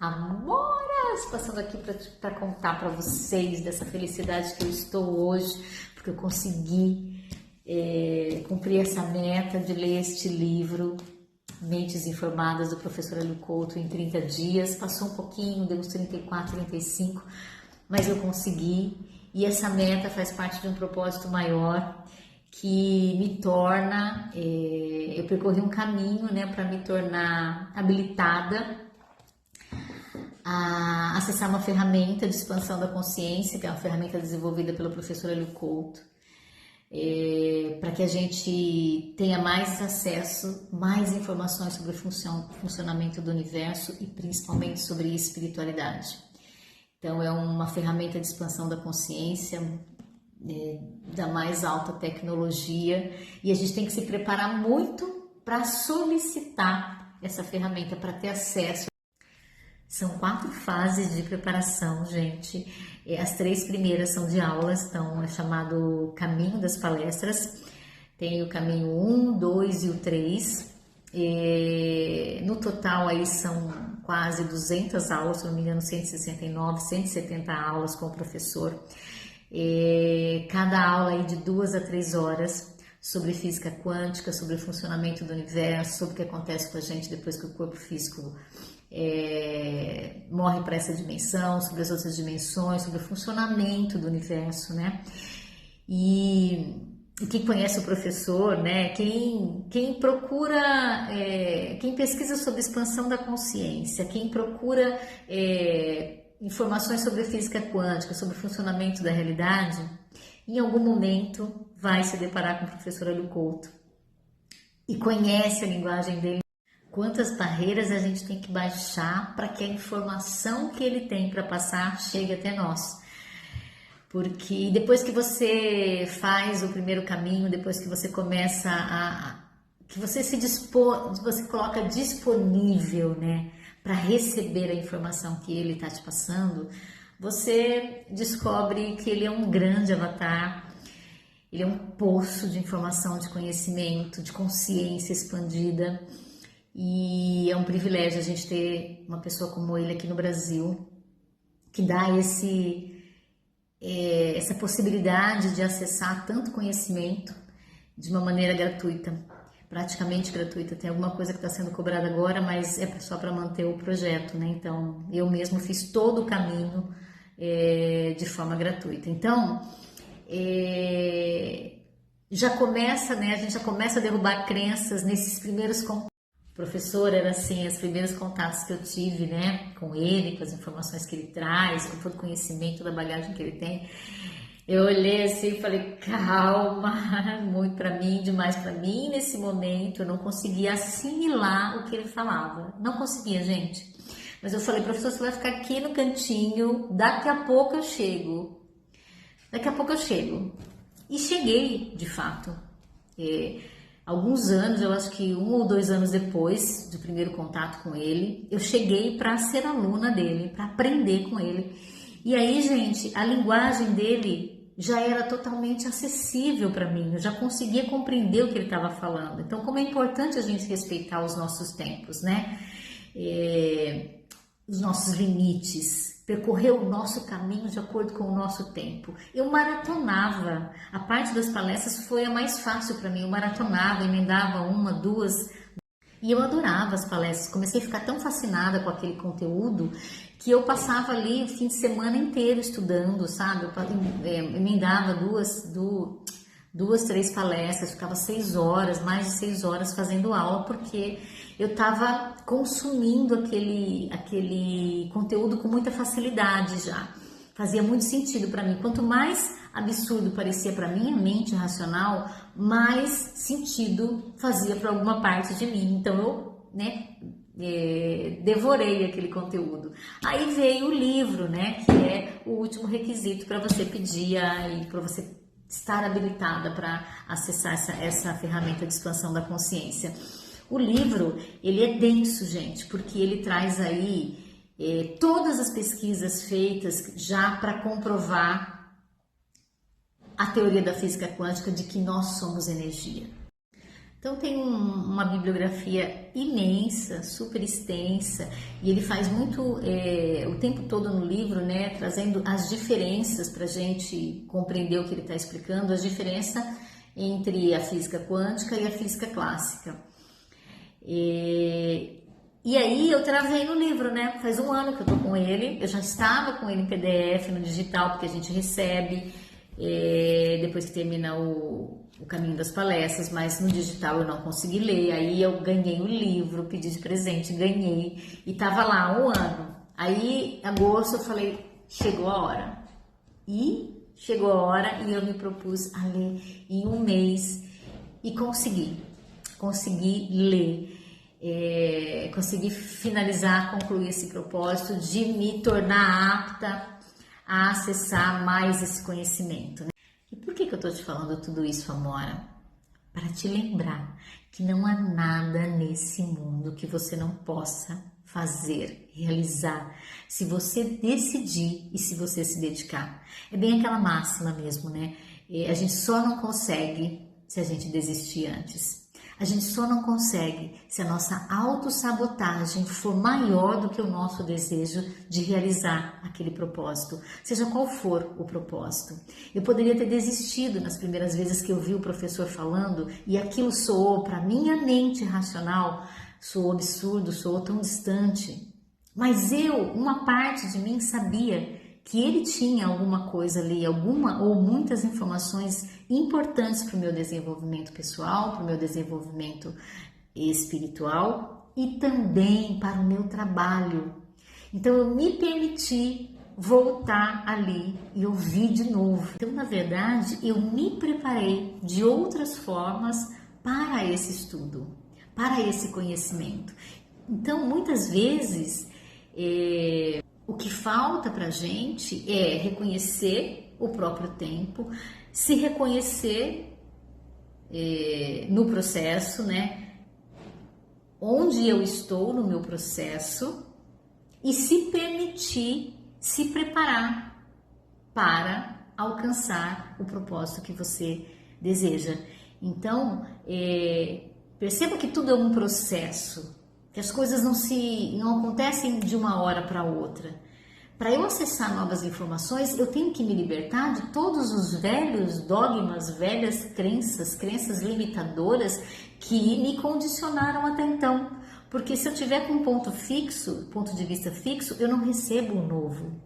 Amoras! Passando aqui para contar para vocês dessa felicidade que eu estou hoje, porque eu consegui cumprir essa meta de ler este livro, Mentes Informadas, do professor Hélio Couto, em 30 dias. Passou um pouquinho, deu uns 34, 35, mas eu consegui. E essa meta faz parte de um propósito maior que me torna, eu percorri um caminho, né, para me tornar habilitada a acessar uma ferramenta de expansão da consciência, que é uma ferramenta desenvolvida pelo professor Hélio Couto, para que a gente tenha mais acesso, mais informações sobre o funcionamento do universo e principalmente sobre espiritualidade. Então é uma ferramenta de expansão da consciência, da mais alta tecnologia, e a gente tem que se preparar muito para solicitar essa ferramenta, para ter acesso. São 4 fases de preparação, gente. As 3 primeiras são de aulas, então é chamado Caminho das Palestras. Tem o caminho 1, 2 e o 3. No total aí são quase 200 aulas, se não me engano 169, 170 aulas com o professor. Cada aula aí de 2 a 3 horas sobre física quântica, sobre o funcionamento do universo, sobre o que acontece com a gente depois que o corpo físico morre para essa dimensão, sobre as outras dimensões, sobre o funcionamento do universo, né? E quem conhece o professor, né? Quem procura, quem pesquisa sobre expansão da consciência, quem procura informações sobre física quântica, sobre o funcionamento da realidade, em algum momento vai se deparar com o professor Hélio Couto e conhece a linguagem dele. Quantas barreiras a gente tem que baixar para que a informação que ele tem para passar chegue até nós. Porque depois que você faz o primeiro caminho, depois que você começa que você você coloca disponível, né, para receber a informação que ele está te passando, você descobre que ele é um grande avatar. Ele é um poço de informação, de conhecimento, de consciência expandida. E é um privilégio a gente ter uma pessoa como ele aqui no Brasil, que dá essa possibilidade de acessar tanto conhecimento de uma maneira gratuita, praticamente gratuita. Tem alguma coisa que está sendo cobrada agora, mas é só para manter o projeto, né? Então, eu mesmo fiz todo o caminho de forma gratuita. Então, já começa, né? A gente já começa a derrubar crenças nesses primeiros contatos. O professor era assim, os primeiros contatos que eu tive, né, com ele, com as informações que ele traz, com todo o conhecimento da bagagem que ele tem. Eu olhei assim e falei, calma, muito para mim, demais para mim. Nesse momento eu não conseguia assimilar o que ele falava. Não conseguia, gente. Mas eu falei, professor, você vai ficar aqui no cantinho, daqui a pouco eu chego. Daqui a pouco eu chego. E cheguei, de fato. Alguns anos, eu acho que 1 ou 2 anos depois do primeiro contato com ele, eu cheguei para ser aluna dele, para aprender com ele. E aí, gente, a linguagem dele já era totalmente acessível para mim, eu já conseguia compreender o que ele estava falando. Então, como é importante a gente respeitar os nossos tempos, né? Os nossos limites, percorrer o nosso caminho de acordo com o nosso tempo. Eu maratonava, a parte das palestras foi a mais fácil para mim, eu maratonava, emendava 1, 2, e eu adorava as palestras, comecei a ficar tão fascinada com aquele conteúdo que eu passava ali o fim de semana inteiro estudando, sabe? Eu emendava 2, 3 palestras, ficava 6 horas, mais de 6 horas fazendo aula, porque eu estava consumindo aquele conteúdo com muita facilidade já. Fazia muito sentido para mim. Quanto mais absurdo parecia para minha mente racional, mais sentido fazia para alguma parte de mim. Então eu, devorei aquele conteúdo. Aí veio o livro, né, que é o último requisito para você pedir e para você estar habilitada para acessar essa ferramenta de expansão da consciência. O livro, ele é denso, gente, porque ele traz aí todas as pesquisas feitas já para comprovar a teoria da física quântica de que nós somos energia. Então tem uma bibliografia imensa, super extensa, e ele faz muito o tempo todo no livro, né, trazendo as diferenças para a gente compreender o que ele está explicando, as diferenças entre a física quântica e a física clássica. E aí eu travei no livro, né? Faz um ano que eu tô com ele, eu já estava com ele em PDF, no digital, porque a gente recebe depois que termina o caminho das palestras, mas no digital eu não consegui ler, aí eu ganhei o livro, pedi de presente, ganhei, e tava lá há um ano. Aí, em agosto, eu falei, chegou a hora. E chegou a hora e eu me propus a ler em um mês e consegui ler. Consegui finalizar, concluir esse propósito de me tornar apta a acessar mais esse conhecimento. E por que eu estou te falando tudo isso, Amora? Para te lembrar que não há nada nesse mundo que você não possa fazer, realizar, se você decidir e se você se dedicar. É bem aquela máxima mesmo, né? A gente só não consegue se a gente desistir antes. A gente só não consegue se a nossa autossabotagem for maior do que o nosso desejo de realizar aquele propósito, seja qual for o propósito. Eu poderia ter desistido nas primeiras vezes que eu vi o professor falando e aquilo soou para minha mente racional, soou absurdo, soou tão distante. Mas uma parte de mim sabia que ele tinha alguma coisa ali, alguma ou muitas informações importantes para o meu desenvolvimento pessoal, para o meu desenvolvimento espiritual e também para o meu trabalho. Então eu me permiti voltar ali e ouvir de novo. Então, na verdade, eu me preparei de outras formas para esse estudo, para esse conhecimento. Então, muitas vezes, o que falta para a gente é reconhecer o próprio tempo, se reconhecer no processo, né? Onde eu estou no meu processo e se permitir se preparar para alcançar o propósito que você deseja. Então, perceba que tudo é um processo, que as coisas não acontecem de uma hora para outra. Para eu acessar novas informações, eu tenho que me libertar de todos os velhos dogmas, velhas crenças limitadoras que me condicionaram até então. Porque se eu tiver com um ponto de vista fixo, eu não recebo o novo.